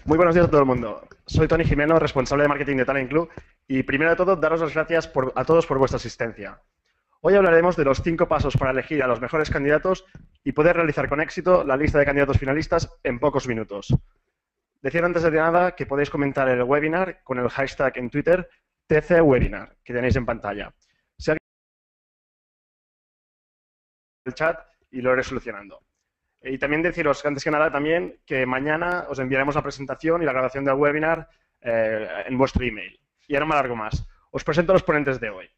Muy buenos días a todo el mundo. Soy Tony Jimeno, responsable de marketing de Talent Club, y primero de todo, daros las gracias a todos por vuestra asistencia. Hoy hablaremos de los 5 pasos para elegir a los mejores candidatos y poder realizar con éxito la lista de candidatos finalistas en pocos minutos. Decir antes de nada que podéis comentar el webinar con el hashtag en Twitter TCWebinar, que tenéis en pantalla. Si alguien el chat y lo iré solucionando. Y también deciros, antes que nada, también que mañana os enviaremos la presentación y la grabación del webinar en vuestro email. Y ahora no me alargo más. Os presento a los ponentes de hoy.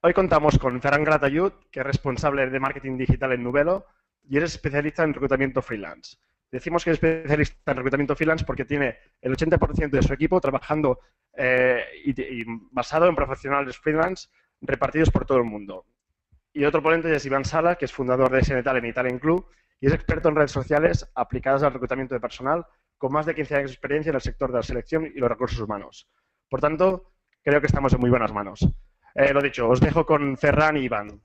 Hoy contamos con Ferran Gratayud, que es responsable de marketing digital en Nubelo y es especialista en reclutamiento freelance. Decimos que es especialista en reclutamiento freelance porque tiene el 80% de su equipo trabajando y basado en profesionales freelance repartidos por todo el mundo. Y otro ponente es Iván Sala, que es fundador de SN Talent y Talent Club y es experto en redes sociales aplicadas al reclutamiento de personal con más de 15 años de experiencia en el sector de la selección y los recursos humanos. Por tanto, creo que estamos en muy buenas manos. Lo dicho, os dejo con Ferran y Iván.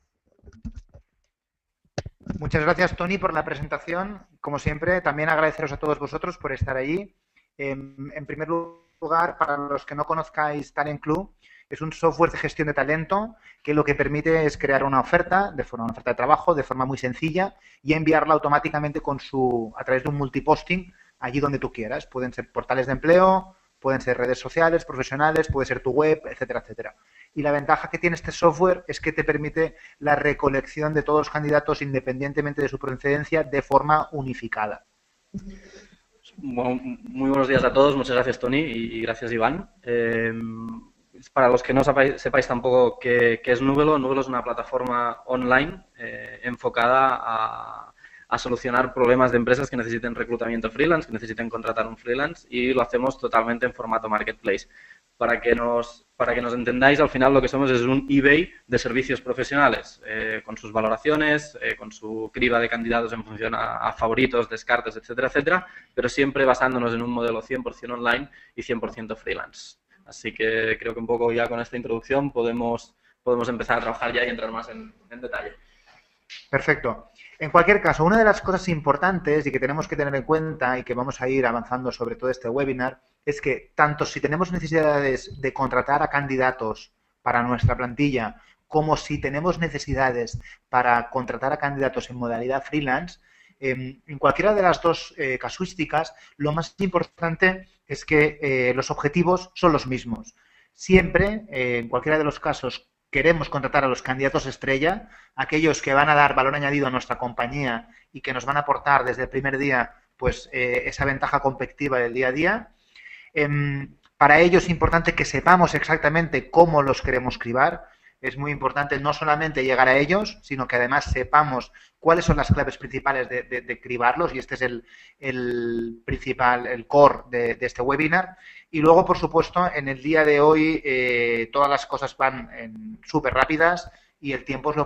Muchas gracias, Tony, por la presentación. Como siempre, también agradeceros a todos vosotros por estar allí. En primer lugar, para los que no conozcáis Talent Club, es un software de gestión de talento que lo que permite es crear una oferta de trabajo de forma muy sencilla y enviarla automáticamente a través de un multiposting allí donde tú quieras. Pueden ser portales de empleo, pueden ser redes sociales, profesionales, puede ser tu web, etcétera, etcétera. Y la ventaja que tiene este software es que te permite la recolección de todos los candidatos independientemente de su procedencia de forma unificada. Bueno, muy buenos días a todos, muchas gracias Tony y gracias Iván. Para los que no sepáis tampoco qué es Nubelo, Nubelo es una plataforma online enfocada a solucionar problemas de empresas que necesiten reclutamiento freelance, que necesiten contratar un freelance y lo hacemos totalmente en formato marketplace. Para que nos entendáis, al final lo que somos es un eBay de servicios profesionales, con sus valoraciones, con su criba de candidatos en función a favoritos, descartes, etcétera, etcétera, pero siempre basándonos en un modelo 100% online y 100% freelance. Así que creo que un poco ya con esta introducción podemos empezar a trabajar ya y entrar más en detalle. Perfecto. En cualquier caso, una de las cosas importantes y que tenemos que tener en cuenta y que vamos a ir avanzando sobre todo este webinar es que tanto si tenemos necesidades de contratar a candidatos para nuestra plantilla como si tenemos necesidades para contratar a candidatos en modalidad freelance, en cualquiera de las dos casuísticas, lo más importante es que los objetivos son los mismos. Siempre, en cualquiera de los casos, queremos contratar a los candidatos estrella, aquellos que van a dar valor añadido a nuestra compañía y que nos van a aportar desde el primer día pues esa ventaja competitiva del día a día. Para ello es importante que sepamos exactamente cómo los queremos cribar. Es muy importante no solamente llegar a ellos, sino que además sepamos cuáles son las claves principales de cribarlos, y este es el principal, el core de este webinar. Y luego, por supuesto, en el día de hoy todas las cosas van súper rápidas y el tiempo es lo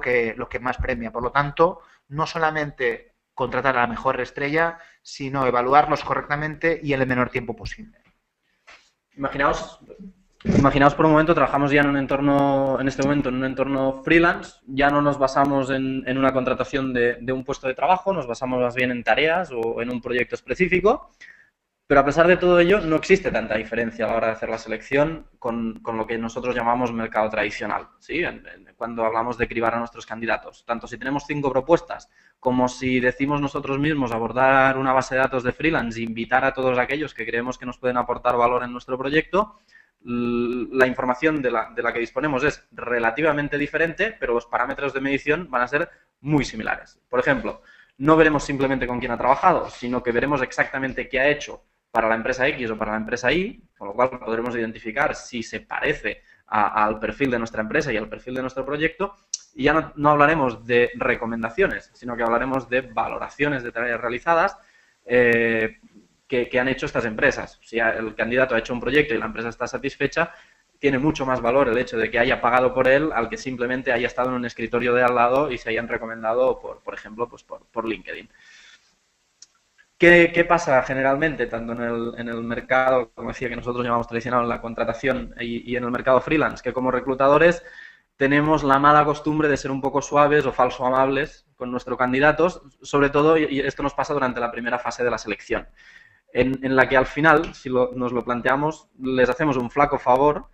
que más premia. Por lo tanto, no solamente contratar a la mejor estrella, sino evaluarlos correctamente y en el menor tiempo posible. Imaginaos por un momento, trabajamos ya en este momento en un entorno freelance, ya no nos basamos en una contratación de un puesto de trabajo, nos basamos más bien en tareas o en un proyecto específico, pero a pesar de todo ello no existe tanta diferencia a la hora de hacer la selección con lo que nosotros llamamos mercado tradicional, ¿sí? Cuando hablamos de cribar a nuestros candidatos. Tanto si tenemos 5 propuestas como si decimos nosotros mismos abordar una base de datos de freelance e invitar a todos aquellos que creemos que nos pueden aportar valor en nuestro proyecto, la información de la que disponemos es relativamente diferente, pero los parámetros de medición van a ser muy similares. Por ejemplo, no veremos simplemente con quién ha trabajado, sino que veremos exactamente qué ha hecho para la empresa X o para la empresa Y, con lo cual podremos identificar si se parece al perfil de nuestra empresa y al perfil de nuestro proyecto. Y ya no hablaremos de recomendaciones, sino que hablaremos de valoraciones de tareas realizadas que han hecho estas empresas. Si el candidato ha hecho un proyecto y la empresa está satisfecha, tiene mucho más valor el hecho de que haya pagado por él al que simplemente haya estado en un escritorio de al lado y se hayan recomendado, por ejemplo, pues por LinkedIn. ¿Qué pasa generalmente, tanto en el mercado, como decía, que nosotros llamamos tradicional, en la contratación y en el mercado freelance, que como reclutadores tenemos la mala costumbre de ser un poco suaves o falso amables con nuestros candidatos, sobre todo, y esto nos pasa durante la primera fase de la selección. en la que al final, si nos lo planteamos, les hacemos un flaco favor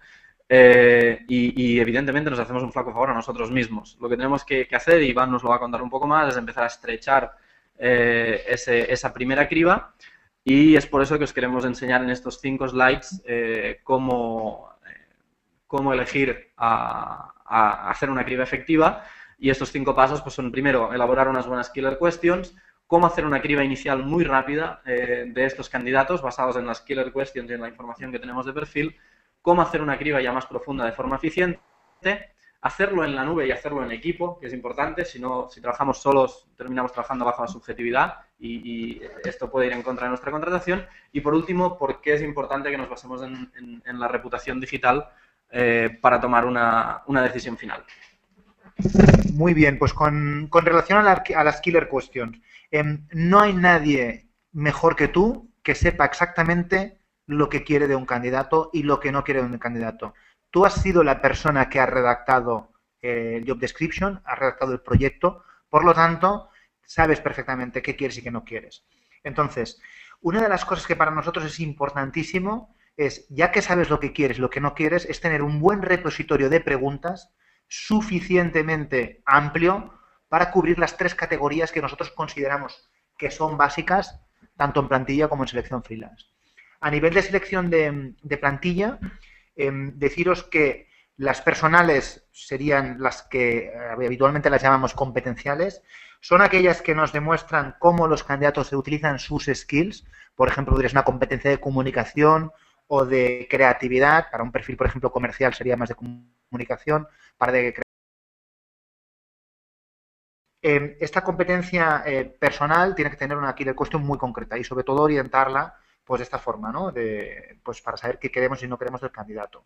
y evidentemente nos hacemos un flaco favor a nosotros mismos. Lo que tenemos que hacer, y Iván nos lo va a contar un poco más, es empezar a estrechar esa primera criba, y es por eso que os queremos enseñar en estos 5 slides cómo elegir a hacer una criba efectiva. Y estos 5 pasos pues son, primero, elaborar unas buenas killer questions, cómo hacer una criba inicial muy rápida de estos candidatos basados en las killer questions y en la información que tenemos de perfil, cómo hacer una criba ya más profunda de forma eficiente, hacerlo en la nube y hacerlo en equipo, que es importante. Si trabajamos solos, terminamos trabajando bajo la subjetividad y esto puede ir en contra de nuestra contratación. Y por último, por qué es importante que nos basemos en la reputación digital para tomar una decisión final. Muy bien, pues con relación a las killer questions, no hay nadie mejor que tú que sepa exactamente lo que quiere de un candidato y lo que no quiere de un candidato. Tú has sido la persona que ha redactado el job description, has redactado el proyecto, por lo tanto, sabes perfectamente qué quieres y qué no quieres. Entonces, una de las cosas que para nosotros es importantísimo es, ya que sabes lo que quieres y lo que no quieres, es tener un buen repositorio de preguntas suficientemente amplio para cubrir las 3 categorías que nosotros consideramos que son básicas, tanto en plantilla como en selección freelance. A nivel de selección de plantilla, deciros que las personales serían las que habitualmente las llamamos competenciales. Son aquellas que nos demuestran cómo los candidatos se utilizan sus skills. Por ejemplo, tienes una competencia de comunicación o de creatividad. Para un perfil, por ejemplo, comercial sería más de comunicación. Para esta competencia personal tiene que tener una killer question muy concreta y sobre todo orientarla pues de esta forma, ¿no? Pues para saber qué queremos y no queremos del candidato.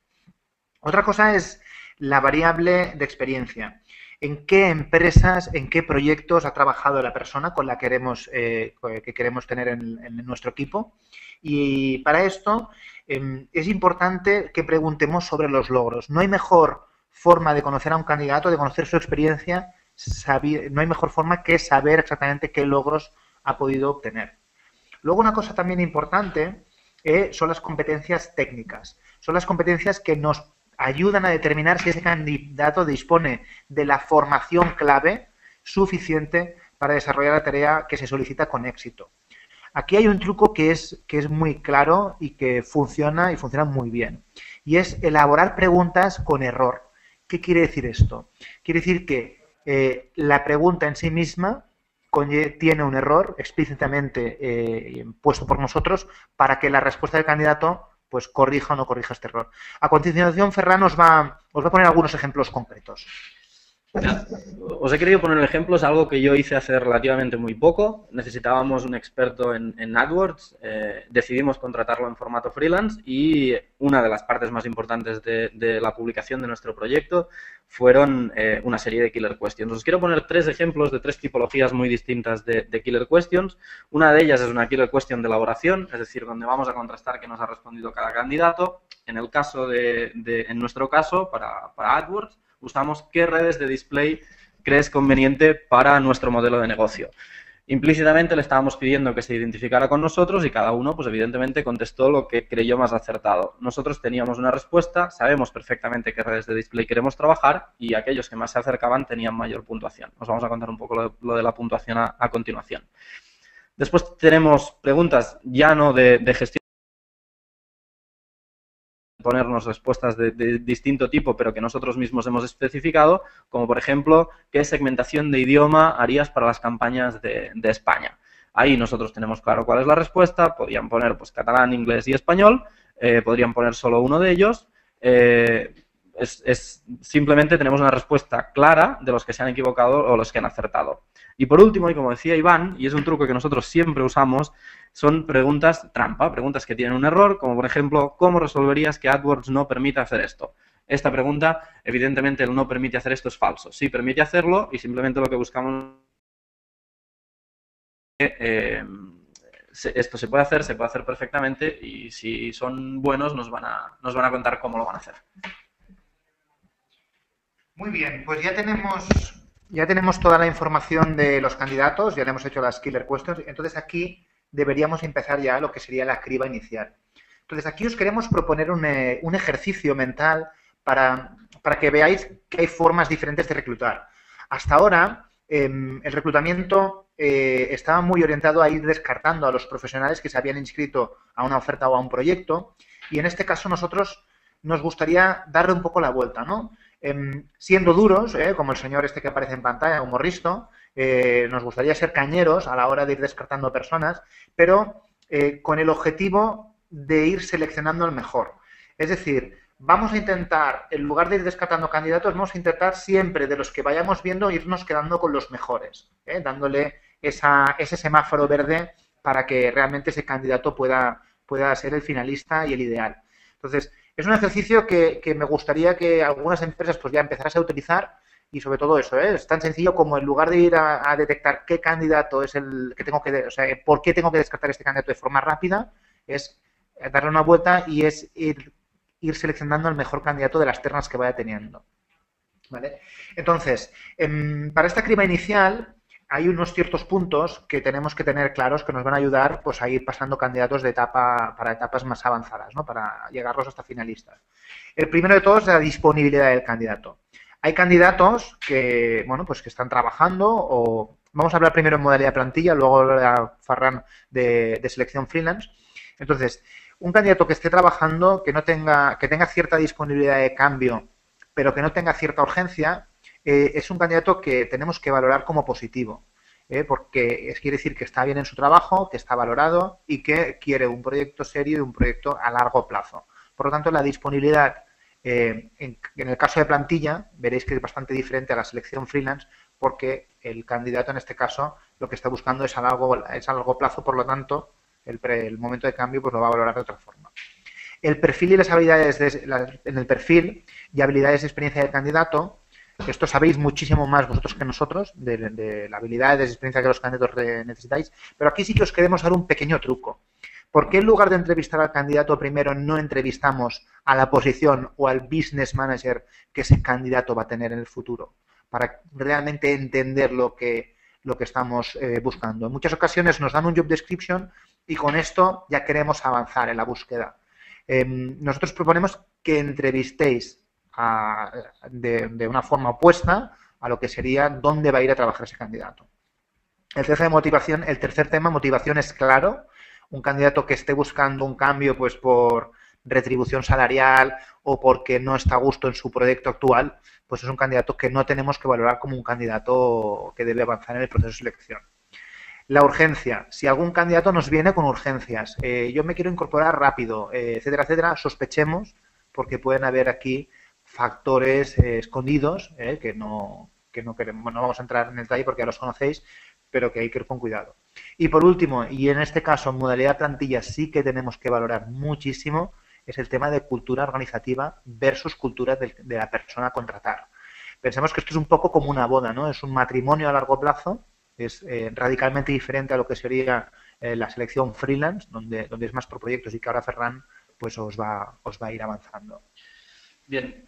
Otra cosa es la variable de experiencia. ¿En qué empresas, en qué proyectos ha trabajado la persona con la que queremos tener en nuestro equipo? Y para esto es importante que preguntemos sobre los logros. No hay mejor forma de conocer a un candidato, de conocer su experiencia, no hay mejor forma que saber exactamente qué logros ha podido obtener. Luego, una cosa también importante son las competencias técnicas. Son las competencias que nos ayudan a determinar si ese candidato dispone de la formación clave suficiente para desarrollar la tarea que se solicita con éxito. Aquí hay un truco que es muy claro y que funciona muy bien. Y es elaborar preguntas con error. ¿Qué quiere decir esto? Quiere decir que la pregunta en sí misma tiene un error explícitamente puesto por nosotros para que la respuesta del candidato pues corrija o no corrija este error. A continuación, Ferran os va a poner algunos ejemplos concretos. Os he querido poner ejemplos, algo que yo hice hace relativamente muy poco. Necesitábamos un experto en AdWords, decidimos contratarlo en formato freelance y una de las partes más importantes de la publicación de nuestro proyecto fueron una serie de killer questions. Os quiero poner 3 ejemplos de 3 tipologías muy distintas de killer questions. Una de ellas es una killer question de elaboración, es decir, donde vamos a contrastar qué nos ha respondido cada candidato. En nuestro caso, para AdWords, usamos qué redes de display crees conveniente para nuestro modelo de negocio. Implícitamente le estábamos pidiendo que se identificara con nosotros y cada uno, pues evidentemente, contestó lo que creyó más acertado. Nosotros teníamos una respuesta, sabemos perfectamente qué redes de display queremos trabajar y aquellos que más se acercaban tenían mayor puntuación. Os vamos a contar un poco lo de la puntuación a continuación. Después tenemos preguntas ya no de gestión, ponernos respuestas de distinto tipo, pero que nosotros mismos hemos especificado, como por ejemplo, ¿qué segmentación de idioma harías para las campañas de España? Ahí nosotros tenemos claro cuál es la respuesta, podrían poner pues catalán, inglés y español, podrían poner solo uno de ellos, simplemente tenemos una respuesta clara de los que se han equivocado o los que han acertado. Y por último, y como decía Iván, y es un truco que nosotros siempre usamos, son preguntas trampa, preguntas que tienen un error, como por ejemplo, ¿cómo resolverías que AdWords no permita hacer esto? Esta pregunta, evidentemente, el no permite hacer esto es falso. Sí permite hacerlo y simplemente lo que buscamos es que esto se puede hacer perfectamente y si son buenos nos van a contar cómo lo van a hacer. Muy bien, pues ya tenemos toda la información de los candidatos, ya le hemos hecho las killer questions, entonces aquí deberíamos empezar ya lo que sería la criba inicial. Entonces, aquí os queremos proponer un ejercicio mental para que veáis que hay formas diferentes de reclutar. Hasta ahora, el reclutamiento estaba muy orientado a ir descartando a los profesionales que se habían inscrito a una oferta o a un proyecto, y en este caso nosotros nos gustaría darle un poco la vuelta, ¿no? Siendo duros, como el señor este que aparece en pantalla, como Risto, nos gustaría ser cañeros a la hora de ir descartando personas, pero con el objetivo de ir seleccionando al mejor. Es decir, vamos a intentar, en lugar de ir descartando candidatos, vamos a intentar siempre de los que vayamos viendo irnos quedando con los mejores, dándole ese semáforo verde para que realmente ese candidato pueda ser el finalista y el ideal. Entonces, es un ejercicio que me gustaría que algunas empresas pues ya empezasen a utilizar, y sobre todo eso, es tan sencillo como en lugar de ir a detectar qué candidato es el que tengo que, o sea, por qué tengo que descartar este candidato de forma rápida, es darle una vuelta y es ir seleccionando el mejor candidato de las ternas que vaya teniendo. ¿Vale? Entonces, para esta criba inicial hay unos ciertos puntos que tenemos que tener claros que nos van a ayudar pues, a ir pasando candidatos de para etapas más avanzadas, ¿no? Para llegarlos hasta finalistas. El primero de todos es la disponibilidad del candidato. Hay candidatos que, bueno, pues que están trabajando o... Vamos a hablar primero en modalidad plantilla, luego hablará Ferran de selección freelance. Entonces, un candidato que esté trabajando, que tenga cierta disponibilidad de cambio, pero que no tenga cierta urgencia, es un candidato que tenemos que valorar como positivo, porque quiere decir que está bien en su trabajo, que está valorado y que quiere un proyecto serio y un proyecto a largo plazo. Por lo tanto, la disponibilidad, en el caso de plantilla, veréis que es bastante diferente a la selección freelance, porque el candidato en este caso lo que está buscando es a largo plazo, por lo tanto, el momento de cambio pues lo va a valorar de otra forma. El perfil y las habilidades en el perfil y habilidades de experiencia del candidato, esto sabéis muchísimo más vosotros que nosotros de la habilidad de experiencia que los candidatos necesitáis, pero aquí sí que os queremos dar un pequeño truco. ¿Por qué en lugar de entrevistar al candidato primero no entrevistamos a la posición o al business manager que ese candidato va a tener en el futuro? Para realmente entender lo que estamos buscando. En muchas ocasiones nos dan un job description y con esto ya queremos avanzar en la búsqueda. Nosotros proponemos que entrevistéis de una forma opuesta a lo que sería dónde va a ir a trabajar ese candidato. El tercer tema, motivación, es claro. Un candidato que esté buscando un cambio pues por retribución salarial o porque no está a gusto en su proyecto actual, pues es un candidato que no tenemos que valorar como un candidato que debe avanzar en el proceso de selección. La urgencia. Si algún candidato nos viene con urgencias, yo me quiero incorporar rápido, etcétera, etcétera, sospechemos, porque pueden haber aquí factores escondidos que no queremos. Bueno, no vamos a entrar en el detalle porque ya los conocéis, pero que hay que ir con cuidado. Y por último, y en este caso en modalidad plantilla sí que tenemos que valorar muchísimo, es el tema de cultura organizativa versus cultura de la persona a contratar. Pensemos que esto es un poco como una boda, ¿no? Es un matrimonio a largo plazo, es radicalmente diferente a lo que sería la selección freelance, donde es más por proyectos y que ahora Ferran pues os va a ir avanzando. Bien,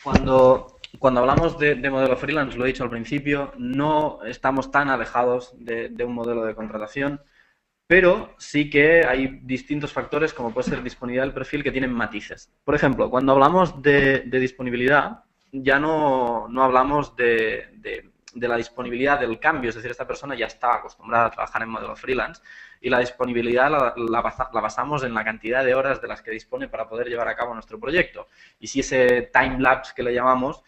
cuando hablamos de modelo freelance, lo he dicho al principio, no estamos tan alejados de un modelo de contratación, pero sí que hay distintos factores, como puede ser disponibilidad del perfil, que tienen matices. Por ejemplo, cuando hablamos de disponibilidad, ya no hablamos de la disponibilidad del cambio, es decir, esta persona ya está acostumbrada a trabajar en modelo freelance y la disponibilidad la basamos en la cantidad de horas de las que dispone para poder llevar a cabo nuestro proyecto. Y si ese time lapse que le llamamos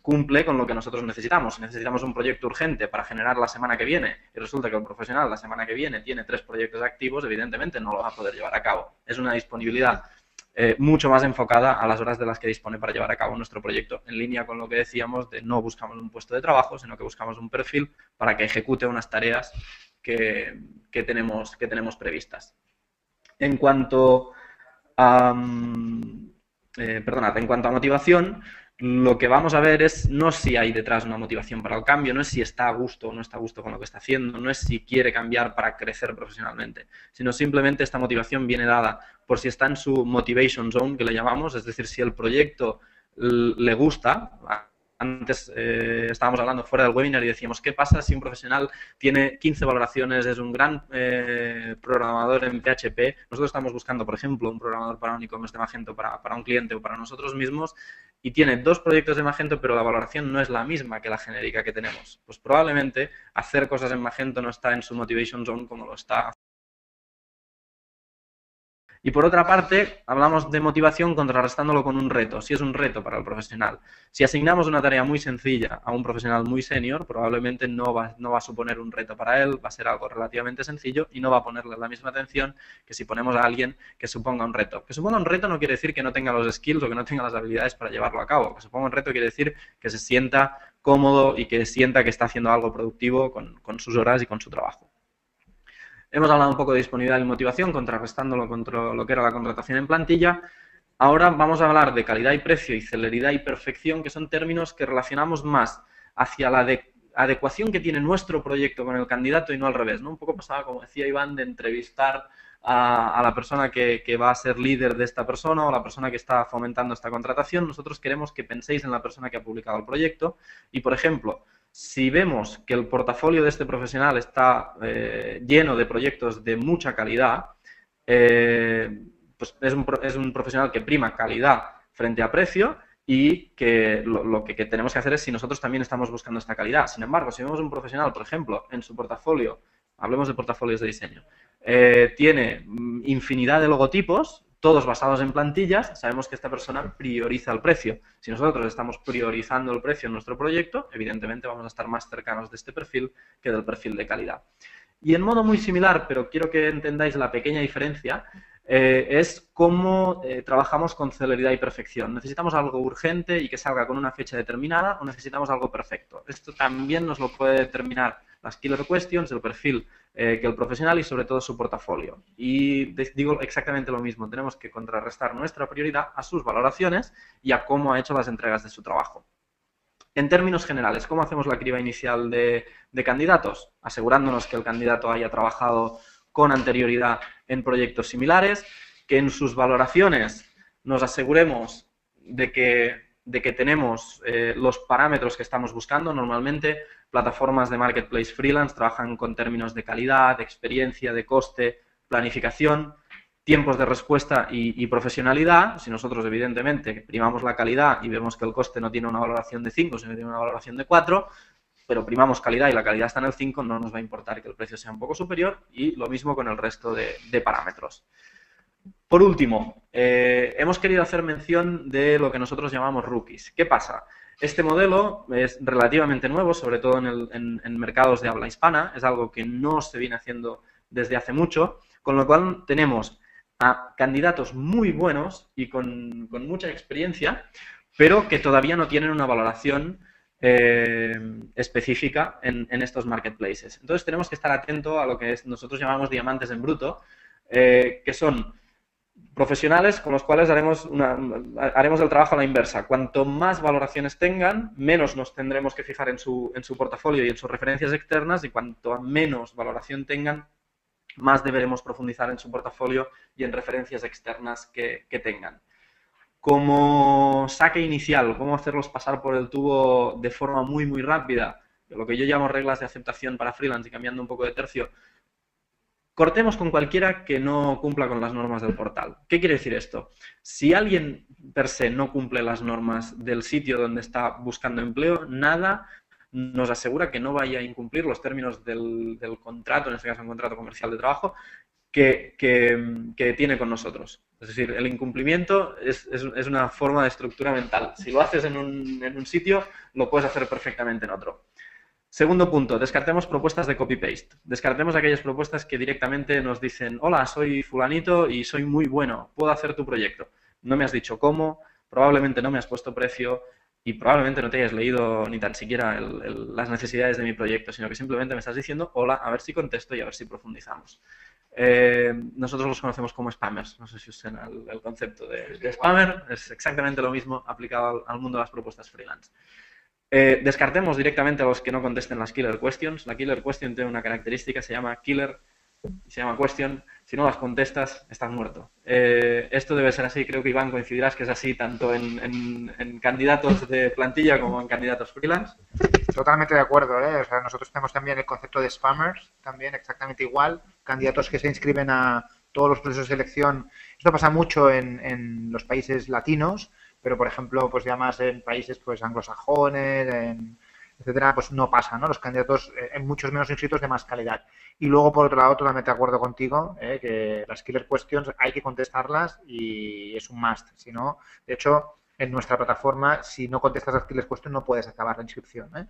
cumple con lo que nosotros necesitamos. Si necesitamos un proyecto urgente para generar la semana que viene y resulta que el profesional la semana que viene tiene 3 proyectos activos, evidentemente no lo va a poder llevar a cabo. Es una disponibilidad mucho más enfocada a las horas de las que dispone para llevar a cabo nuestro proyecto, en línea con lo que decíamos de no buscamos un puesto de trabajo, sino que buscamos un perfil para que ejecute unas tareas que tenemos previstas. En cuanto a motivación, lo que vamos a ver es no si hay detrás una motivación para el cambio, no es si está a gusto o no está a gusto con lo que está haciendo, no es si quiere cambiar para crecer profesionalmente, sino simplemente esta motivación viene dada por si está en su motivation zone, que le llamamos, es decir, si el proyecto le gusta, Antes estábamos hablando fuera del webinar y decíamos, ¿qué pasa si un profesional tiene 15 valoraciones, es un gran programador en PHP? Nosotros estamos buscando, por ejemplo, un programador para un e-commerce de Magento para un cliente o para nosotros mismos y tiene 2 proyectos de Magento, pero la valoración no es la misma que la genérica que tenemos. Pues probablemente hacer cosas en Magento no está en su motivation zone como lo está. Y por otra parte, hablamos de motivación contrarrestándolo con un reto, si es un reto para el profesional. Si asignamos una tarea muy sencilla a un profesional muy senior, probablemente no va a suponer un reto para él, va a ser algo relativamente sencillo y no va a ponerle la misma atención que si ponemos a alguien que suponga un reto. Que suponga un reto no quiere decir que no tenga los skills o que no tenga las habilidades para llevarlo a cabo. Que suponga un reto quiere decir que se sienta cómodo y que sienta que está haciendo algo productivo con sus horas y con su trabajo. Hemos hablado un poco de disponibilidad y motivación, contrarrestándolo contra lo que era la contratación en plantilla. Ahora vamos a hablar de calidad y precio y celeridad y perfección, que son términos que relacionamos más hacia la adecuación que tiene nuestro proyecto con el candidato y no al revés, ¿no? Un poco pasaba, como decía Iván, de entrevistar a la persona que va a ser líder de esta persona o la persona que está fomentando esta contratación. Nosotros queremos que penséis en la persona que ha publicado el proyecto y, por ejemplo, si vemos que el portafolio de este profesional está lleno de proyectos de mucha calidad, pues es un profesional que prima calidad frente a precio y que lo que tenemos que hacer es si nosotros también estamos buscando esta calidad. Sin embargo, si vemos un profesional, por ejemplo, en su portafolio, hablemos de portafolios de diseño, tiene infinidad de logotipos, todos basados en plantillas, sabemos que esta persona prioriza el precio. Si nosotros estamos priorizando el precio en nuestro proyecto, evidentemente vamos a estar más cercanos de este perfil que del perfil de calidad. Y en modo muy similar, pero quiero que entendáis la pequeña diferencia, es cómo trabajamos con celeridad y perfección. ¿Necesitamos algo urgente y que salga con una fecha determinada o necesitamos algo perfecto? Esto también nos lo puede determinar las killer questions, el perfil que el profesional y sobre todo su portafolio. Y digo exactamente lo mismo, tenemos que contrarrestar nuestra prioridad a sus valoraciones y a cómo ha hecho las entregas de su trabajo. En términos generales, ¿cómo hacemos la criba inicial de candidatos? Asegurándonos que el candidato haya trabajado con anterioridad en proyectos similares, que en sus valoraciones nos aseguremos de que tenemos los parámetros que estamos buscando. Normalmente, plataformas de marketplace freelance trabajan con términos de calidad, de experiencia, de coste, planificación, tiempos de respuesta y profesionalidad. Si nosotros, evidentemente, primamos la calidad y vemos que el coste no tiene una valoración de 5, sino que tiene una valoración de 4, pero primamos calidad y la calidad está en el 5, no nos va a importar que el precio sea un poco superior y lo mismo con el resto de parámetros. Por último, hemos querido hacer mención de lo que nosotros llamamos rookies. ¿Qué pasa? Este modelo es relativamente nuevo, sobre todo en mercados de habla hispana, es algo que no se viene haciendo desde hace mucho, con lo cual tenemos a candidatos muy buenos y con mucha experiencia, pero que todavía no tienen una valoración específica en estos marketplaces. Entonces tenemos que estar atentos a lo que nosotros llamamos diamantes en bruto, que son profesionales con los cuales haremos el trabajo a la inversa. Cuanto más valoraciones tengan, menos nos tendremos que fijar en su portafolio y en sus referencias externas, y cuanto menos valoración tengan, más deberemos profundizar en su portafolio y en referencias externas que tengan. Como saque inicial, cómo hacerlos pasar por el tubo de forma muy, muy rápida, lo que yo llamo reglas de aceptación para freelance, y cambiando un poco de tercio, cortemos con cualquiera que no cumpla con las normas del portal. ¿Qué quiere decir esto? Si alguien per se no cumple las normas del sitio donde está buscando empleo, nada nos asegura que no vaya a incumplir los términos del contrato, en este caso un contrato comercial de trabajo, que tiene con nosotros. Es decir, el incumplimiento es una forma de estructura mental. Si lo haces en un sitio, lo puedes hacer perfectamente en otro. Segundo punto, descartemos propuestas de copy-paste. Descartemos aquellas propuestas que directamente nos dicen: hola, soy fulanito y soy muy bueno, puedo hacer tu proyecto. No me has dicho cómo, probablemente no me has puesto precio y probablemente no te hayas leído ni tan siquiera las necesidades de mi proyecto, sino que simplemente me estás diciendo: hola, a ver si contesto y a ver si profundizamos. Nosotros los conocemos como spammers. No sé si os suena el concepto de spammer. Es exactamente lo mismo aplicado al mundo de las propuestas freelance. Descartemos directamente a los que no contesten las killer questions. La killer question tiene una característica, se llama killer y se llama question. Si no las contestas, estás muerto. Esto debe ser así, creo que Iván coincidirás que es así tanto en candidatos de plantilla como en candidatos freelance. Totalmente de acuerdo, ¿eh? O sea, nosotros tenemos también el concepto de spammers, también exactamente igual, candidatos que se inscriben a todos los procesos de selección. Esto pasa mucho en los países latinos, pero por ejemplo, pues ya más en países pues anglosajones, etcétera, pues no pasa, ¿no? Los candidatos en muchos menos inscritos de más calidad. Y luego, por otro lado, totalmente de acuerdo contigo, que las killer questions hay que contestarlas y es un must. Si no, de hecho, en nuestra plataforma, si no contestas las killer questions, no puedes acabar la inscripción, ¿eh?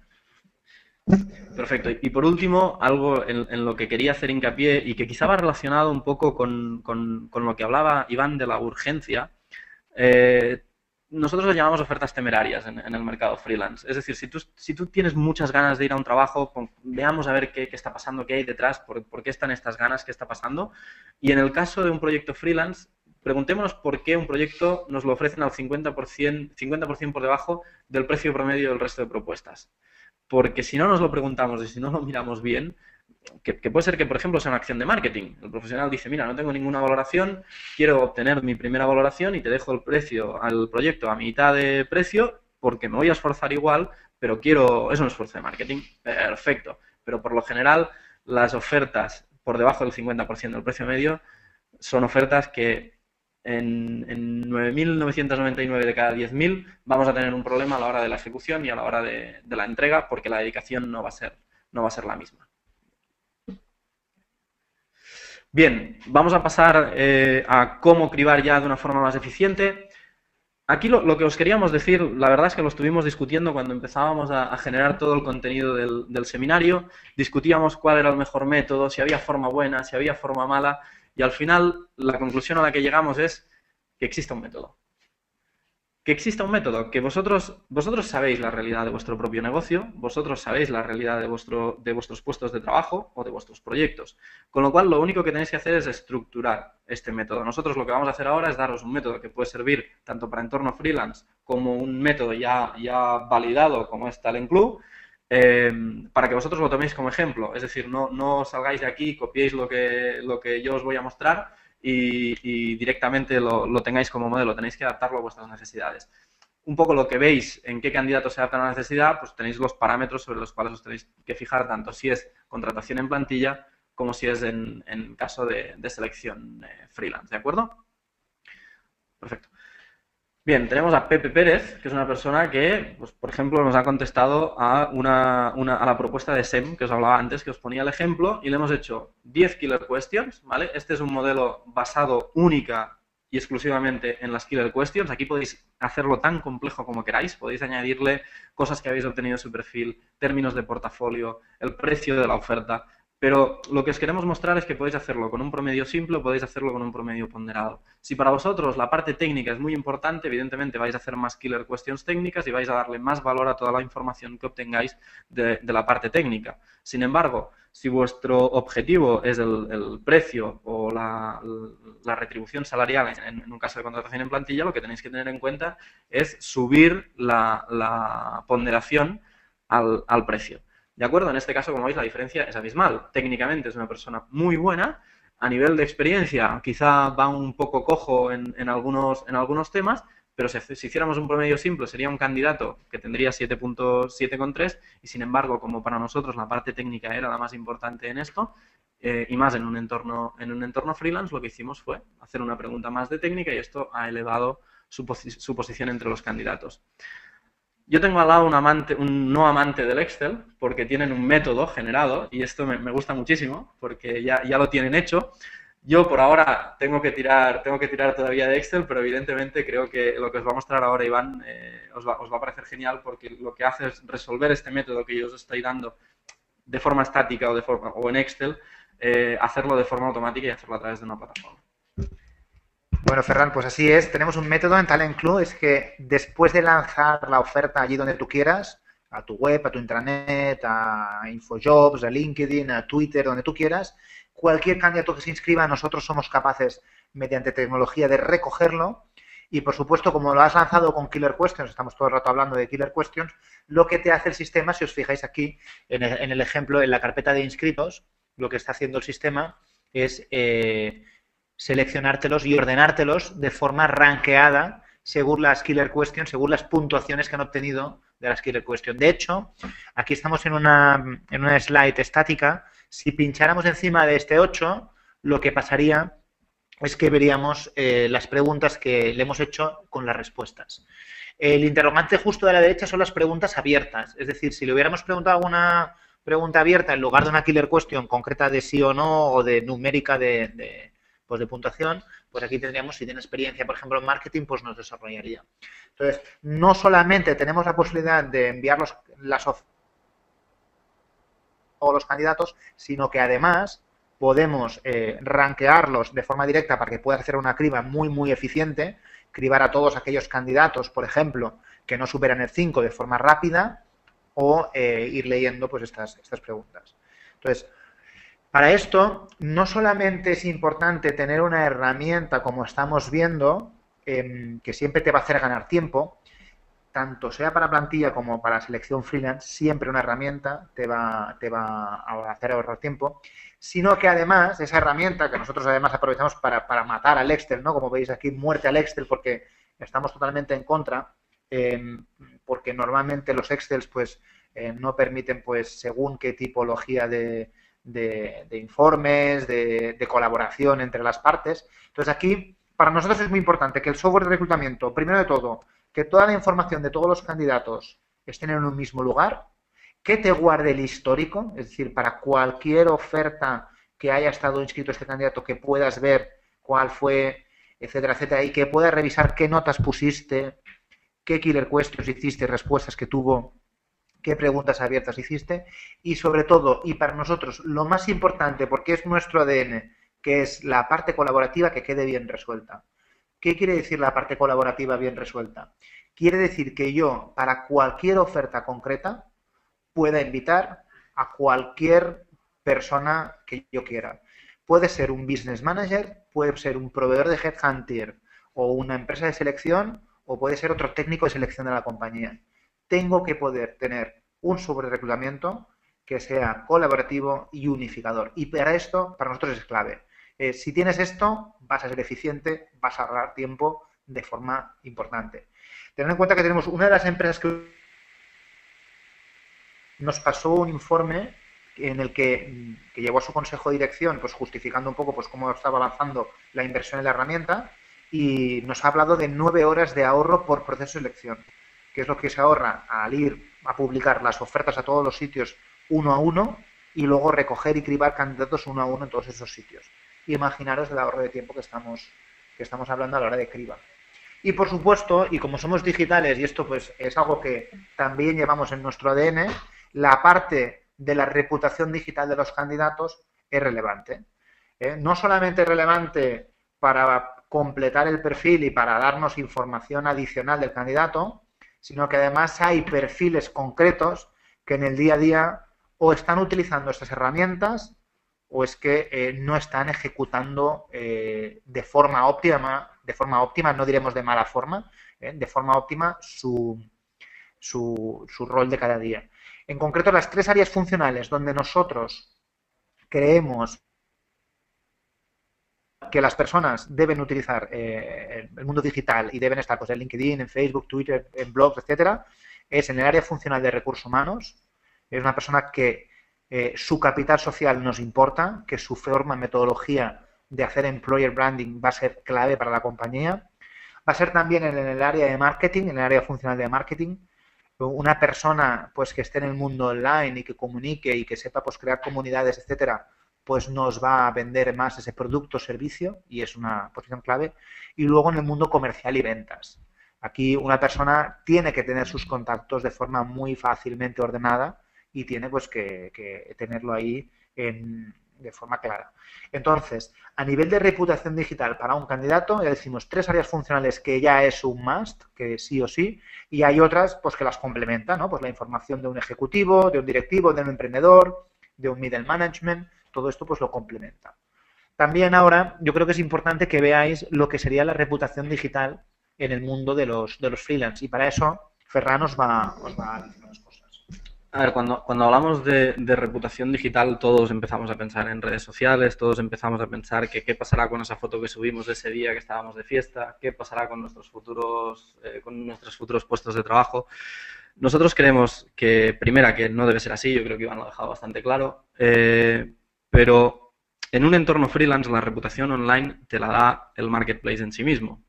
Perfecto. Y por último, algo en lo que quería hacer hincapié y que quizá va relacionado un poco con lo que hablaba Iván de la urgencia. Nosotros lo llamamos ofertas temerarias en el mercado freelance. Es decir, si tú tienes muchas ganas de ir a un trabajo, veamos a ver qué está pasando, qué hay detrás, por qué están estas ganas, qué está pasando. Y en el caso de un proyecto freelance, preguntémonos por qué un proyecto nos lo ofrecen al 50% por debajo del precio promedio del resto de propuestas. Porque si no nos lo preguntamos y si no lo miramos bien, que puede ser que, por ejemplo, sea una acción de marketing. El profesional dice, mira, no tengo ninguna valoración, quiero obtener mi primera valoración y te dejo el precio al proyecto a mitad de precio porque me voy a esforzar igual, pero es un esfuerzo de marketing. Perfecto. Pero por lo general, las ofertas por debajo del 50% del precio medio son ofertas que en 9.999 de cada 10.000 vamos a tener un problema a la hora de la ejecución y a la hora de la entrega porque la dedicación no va a ser la misma. Bien, vamos a pasar a cómo cribar ya de una forma más eficiente. Aquí lo que os queríamos decir, la verdad es que lo estuvimos discutiendo cuando empezábamos a generar todo el contenido del seminario. Discutíamos cuál era el mejor método, si había forma buena, si había forma mala. Y al final, la conclusión a la que llegamos es que exista un método. Que exista un método, que vosotros sabéis la realidad de vuestro propio negocio, vosotros sabéis la realidad de vuestros puestos de trabajo o de vuestros proyectos. Con lo cual, lo único que tenéis que hacer es estructurar este método. Nosotros lo que vamos a hacer ahora es daros un método que puede servir tanto para entorno freelance como un método ya validado como es Talent Club, para que vosotros lo toméis como ejemplo. Es decir, no salgáis de aquí y copiéis lo que yo os voy a mostrar y directamente lo tengáis como modelo. Tenéis que adaptarlo a vuestras necesidades. Un poco lo que veis en qué candidatos se adaptan a la necesidad, pues tenéis los parámetros sobre los cuales os tenéis que fijar, tanto si es contratación en plantilla como si es en caso de selección freelance. ¿De acuerdo? Perfecto. Bien, tenemos a Pepe Pérez, que es una persona que, pues, por ejemplo, nos ha contestado a la propuesta de SEM, que os hablaba antes, que os ponía el ejemplo, y le hemos hecho 10 killer questions, ¿vale? Este es un modelo basado única y exclusivamente en las killer questions. Aquí podéis hacerlo tan complejo como queráis, podéis añadirle cosas que habéis obtenido en su perfil, términos de portafolio, el precio de la oferta. Pero lo que os queremos mostrar es que podéis hacerlo con un promedio simple o podéis hacerlo con un promedio ponderado. Si para vosotros la parte técnica es muy importante, evidentemente vais a hacer más killer questions técnicas y vais a darle más valor a toda la información que obtengáis de la parte técnica. Sin embargo, si vuestro objetivo es el precio o la retribución salarial en un caso de contratación en plantilla, lo que tenéis que tener en cuenta es subir la ponderación al precio. ¿De acuerdo? En este caso, como veis, la diferencia es abismal. Técnicamente es una persona muy buena. A nivel de experiencia, quizá va un poco cojo en algunos temas, pero si hiciéramos un promedio simple, sería un candidato que tendría 7.7,3 y, sin embargo, como para nosotros la parte técnica era la más importante en esto, y más en un entorno freelance, lo que hicimos fue hacer una pregunta más de técnica y esto ha elevado su posición entre los candidatos. Yo tengo al lado un no amante del Excel porque tienen un método generado y esto me gusta muchísimo porque ya lo tienen hecho. Yo por ahora tengo que tirar todavía de Excel, pero evidentemente creo que lo que os va a mostrar ahora Iván os va a parecer genial porque lo que hace es resolver este método que yo os estoy dando de forma estática o en Excel, hacerlo de forma automática y hacerlo a través de una plataforma. Bueno, Ferran, pues así es. Tenemos un método en Talent Club, es que después de lanzar la oferta allí donde tú quieras, a tu web, a tu intranet, a InfoJobs, a LinkedIn, a Twitter, donde tú quieras, cualquier candidato que se inscriba, nosotros somos capaces, mediante tecnología, de recogerlo. Y, por supuesto, como lo has lanzado con Killer Questions, estamos todo el rato hablando de Killer Questions, lo que te hace el sistema, si os fijáis aquí, en el ejemplo, en la carpeta de inscritos, lo que está haciendo el sistema es seleccionártelos y ordenártelos de forma rankeada según las killer questions, según las puntuaciones que han obtenido de las killer questions. De hecho, aquí estamos en una slide estática. Si pincháramos encima de este 8, lo que pasaría es que veríamos las preguntas que le hemos hecho con las respuestas. El interrogante justo de la derecha son las preguntas abiertas. Es decir, si le hubiéramos preguntado alguna pregunta abierta en lugar de una killer question concreta de sí o no o de numérica de puntuación, pues aquí tendríamos, si tiene experiencia, por ejemplo, en marketing, pues nos desarrollaría. Entonces, no solamente tenemos la posibilidad de enviar las ofertas a los candidatos, sino que además podemos rankearlos de forma directa para que pueda hacer una criba muy, muy eficiente, cribar a todos aquellos candidatos, por ejemplo, que no superan el 5 de forma rápida o ir leyendo pues estas preguntas. Entonces, para esto, no solamente es importante tener una herramienta, como estamos viendo, que siempre te va a hacer ganar tiempo, tanto sea para plantilla como para selección freelance, siempre una herramienta te va a hacer ahorrar tiempo, sino que además esa herramienta, que nosotros además aprovechamos para matar al Excel, ¿no? Como veis aquí, muerte al Excel, porque estamos totalmente en contra, porque normalmente los Excels pues no permiten pues según qué tipología de informes, de colaboración entre las partes. Entonces aquí, para nosotros es muy importante que el software de reclutamiento, primero de todo, que toda la información de todos los candidatos estén en un mismo lugar, que te guarde el histórico, es decir, para cualquier oferta que haya estado inscrito este candidato, que puedas ver cuál fue, etcétera, etcétera, y que puedas revisar qué notas pusiste, qué killer questions hiciste, respuestas que tuvo, qué preguntas abiertas hiciste, y sobre todo, y para nosotros, lo más importante, porque es nuestro ADN, que es la parte colaborativa, que quede bien resuelta. ¿Qué quiere decir la parte colaborativa bien resuelta? Quiere decir que yo, para cualquier oferta concreta, pueda invitar a cualquier persona que yo quiera. Puede ser un business manager, puede ser un proveedor de headhunter o una empresa de selección, o puede ser otro técnico de selección de la compañía. Tengo que poder tener un software de reclutamiento que sea colaborativo y unificador. Y para esto, para nosotros es clave. Si tienes esto, vas a ser eficiente, vas a ahorrar tiempo de forma importante. Tened en cuenta que tenemos una de las empresas que nos pasó un informe en el que llevó a su consejo de dirección, pues justificando un poco pues cómo estaba avanzando la inversión en la herramienta, y nos ha hablado de 9 horas de ahorro por proceso de selección, que es lo que se ahorra al ir a publicar las ofertas a todos los sitios uno a uno y luego recoger y cribar candidatos uno a uno en todos esos sitios. Imaginaros el ahorro de tiempo que estamos hablando a la hora de criba. Y por supuesto, y como somos digitales, y esto pues es algo que también llevamos en nuestro ADN, la parte de la reputación digital de los candidatos es relevante. No solamente es relevante para completar el perfil y para darnos información adicional del candidato, sino que además hay perfiles concretos que en el día a día o están utilizando estas herramientas o es que no están ejecutando de forma óptima, no diremos de mala forma, de forma óptima su rol de cada día. En concreto, las 3 áreas funcionales donde nosotros creemos que las personas deben utilizar el mundo digital y deben estar pues, en LinkedIn, en Facebook, Twitter, en blogs, etcétera, es en el área funcional de recursos humanos. Es una persona que su capital social nos importa, que su forma, metodología de hacer employer branding va a ser clave para la compañía. Va a ser también en el área de marketing, en el área funcional de marketing. Una persona pues que esté en el mundo online y que comunique y que sepa pues crear comunidades, etcétera, pues nos va a vender más ese producto o servicio y es una posición clave. Y luego en el mundo comercial y ventas. Aquí una persona tiene que tener sus contactos de forma muy fácilmente ordenada y tiene pues que tenerlo ahí de forma clara. Entonces, a nivel de reputación digital para un candidato, ya decimos 3 áreas funcionales que ya es un must, que sí o sí, y hay otras pues que las complementan, ¿no? Pues la información de un ejecutivo, de un directivo, de un emprendedor, de un middle management, todo esto pues lo complementa. También ahora yo creo que es importante que veáis lo que sería la reputación digital en el mundo de los freelance y para eso Ferran os va a decir unas cosas. A ver, cuando hablamos de reputación digital, todos empezamos a pensar en redes sociales, todos empezamos a pensar que qué pasará con esa foto que subimos de ese día que estábamos de fiesta, qué pasará con nuestros futuros puestos de trabajo. Nosotros creemos que, primera, que no debe ser así, yo creo que Iván lo ha dejado bastante claro, pero en un entorno freelance la reputación online te la da el marketplace en sí mismo.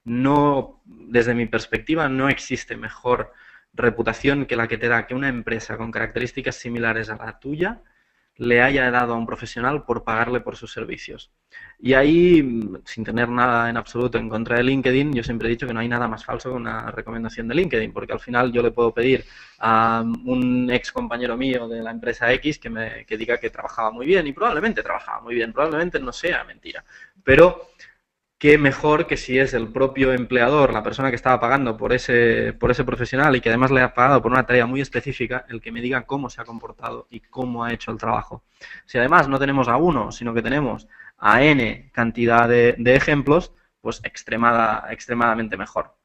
No, desde mi perspectiva, no existe mejor reputación que la que te da que una empresa con características similares a la tuya le haya dado a un profesional por pagarle por sus servicios. Y ahí, sin tener nada en absoluto en contra de LinkedIn, yo siempre he dicho que no hay nada más falso que una recomendación de LinkedIn, porque al final yo le puedo pedir a un ex compañero mío de la empresa X que diga que trabajaba muy bien, y probablemente trabajaba muy bien, probablemente no sea mentira, pero qué mejor que si es el propio empleador, la persona que estaba pagando por ese profesional y que además le ha pagado por una tarea muy específica, el que me diga cómo se ha comportado y cómo ha hecho el trabajo. Si además no tenemos a uno, sino que tenemos a N cantidad de ejemplos, pues extremadamente mejor.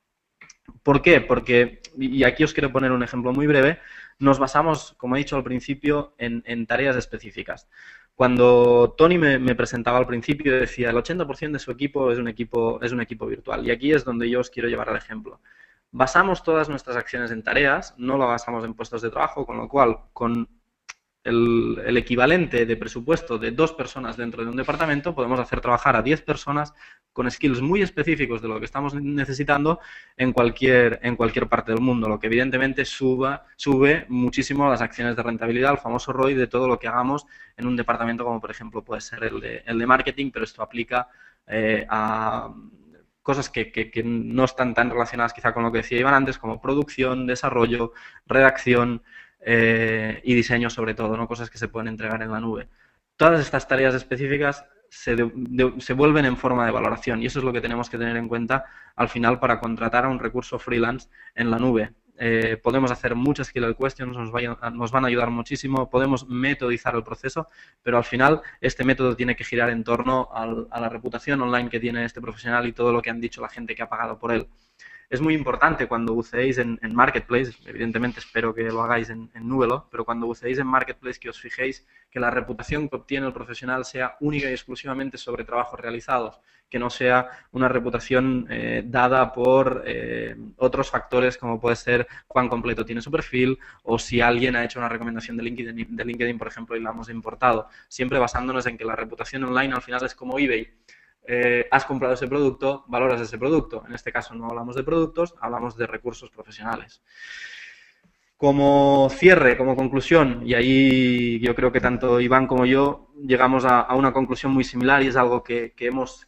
¿Por qué? Porque, y aquí os quiero poner un ejemplo muy breve, nos basamos, como he dicho al principio, en tareas específicas. Cuando Tony me presentaba al principio, decía el 80% de su equipo es un equipo virtual. Y aquí es donde yo os quiero llevar al ejemplo. Basamos todas nuestras acciones en tareas, no lo basamos en puestos de trabajo, con lo cual, con el equivalente de presupuesto de 2 personas dentro de un departamento, podemos hacer trabajar a 10 personas con skills muy específicos de lo que estamos necesitando en cualquier parte del mundo, lo que evidentemente sube muchísimo las acciones de rentabilidad, el famoso ROI de todo lo que hagamos en un departamento como por ejemplo puede ser el de marketing, pero esto aplica a cosas que no están tan relacionadas quizá con lo que decía Iván antes, como producción, desarrollo, redacción, y diseño sobre todo, ¿no? Cosas que se pueden entregar en la nube. Todas estas tareas específicas se vuelven en forma de valoración y eso es lo que tenemos que tener en cuenta al final para contratar a un recurso freelance en la nube. Podemos hacer muchas killer questions, nos van a ayudar muchísimo, podemos metodizar el proceso, pero al final este método tiene que girar en torno a la reputación online que tiene este profesional y todo lo que han dicho la gente que ha pagado por él. Es muy importante cuando buceéis en Marketplace, evidentemente espero que lo hagáis en Nubelo, pero cuando buceéis en Marketplace que os fijéis que la reputación que obtiene el profesional sea única y exclusivamente sobre trabajos realizados, que no sea una reputación dada por otros factores como puede ser cuán completo tiene su perfil o si alguien ha hecho una recomendación de LinkedIn, por ejemplo, y la hemos importado. Siempre basándonos en que la reputación online al final es como eBay. Has comprado ese producto, valoras ese producto. En este caso no hablamos de productos, hablamos de recursos profesionales. Como cierre, como conclusión, y ahí yo creo que tanto Iván como yo llegamos a una conclusión muy similar y es algo que hemos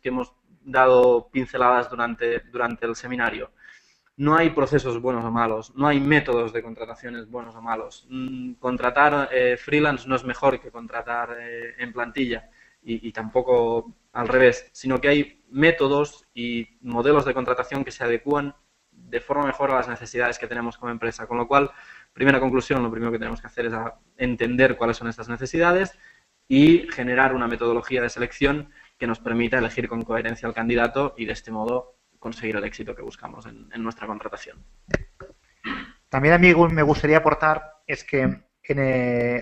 dado pinceladas durante el seminario. No hay procesos buenos o malos, no hay métodos de contrataciones buenos o malos. Contratar freelance no es mejor que contratar en plantilla y tampoco al revés, sino que hay métodos y modelos de contratación que se adecúan de forma mejor a las necesidades que tenemos como empresa. Con lo cual, primera conclusión, lo primero que tenemos que hacer es entender cuáles son estas necesidades y generar una metodología de selección que nos permita elegir con coherencia al candidato y de este modo conseguir el éxito que buscamos en nuestra contratación. También a mí me gustaría aportar es que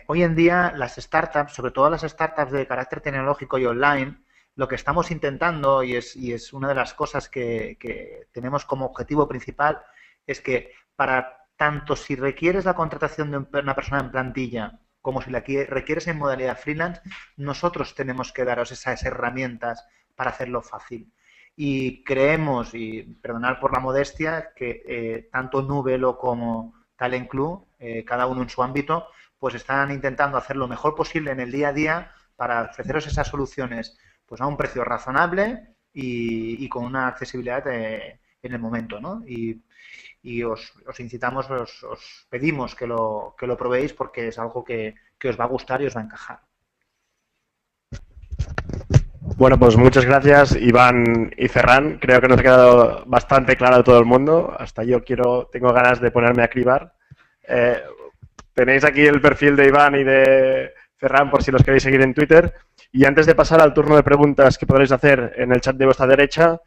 hoy en día las startups, sobre todo las startups de carácter tecnológico y online, lo que estamos intentando, y es una de las cosas que tenemos como objetivo principal, es que para tanto si requieres la contratación de una persona en plantilla como si la requieres en modalidad freelance, nosotros tenemos que daros esas herramientas para hacerlo fácil. Y creemos, y perdonad por la modestia, que tanto Nubelo como Talent Club, cada uno en su ámbito, pues están intentando hacer lo mejor posible en el día a día para ofreceros esas soluciones pues a un precio razonable y con una accesibilidad en el momento, ¿no? Y os incitamos, os pedimos que lo probéis porque es algo que os va a gustar y os va a encajar. Bueno, pues muchas gracias, Iván y Ferran. Creo que nos ha quedado bastante claro a todo el mundo. Hasta yo tengo ganas de ponerme a cribar. Tenéis aquí el perfil de Iván y de Ferran por si los queréis seguir en Twitter. Y antes de pasar al turno de preguntas que podréis hacer en el chat de vuestra derecha,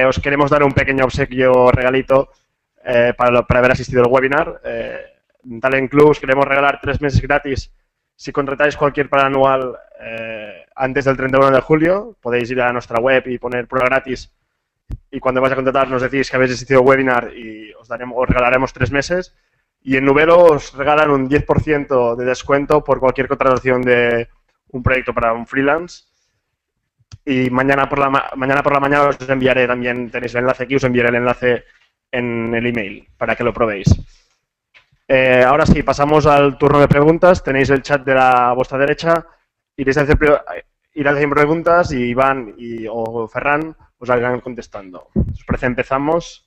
os queremos dar un pequeño obsequio regalito para haber asistido al webinar. en Talent Clubs queremos regalar 3 meses gratis si contratáis cualquier plan anual antes del 31 de julio. Podéis ir a nuestra web y poner prueba gratis y cuando vais a contratar nos decís que habéis asistido al webinar y os regalaremos 3 meses. Y en Nubelo os regalan un 10% de descuento por cualquier contratación de un proyecto para un freelance. Y mañana por la mañana os enviaré también, tenéis el enlace aquí, os enviaré el enlace en el email para que lo probéis. Ahora sí, pasamos al turno de preguntas. Tenéis el chat de la vuestra derecha. Iréis a hacer preguntas y Iván o Ferran os irán contestando. ¿Os parece? Empezamos.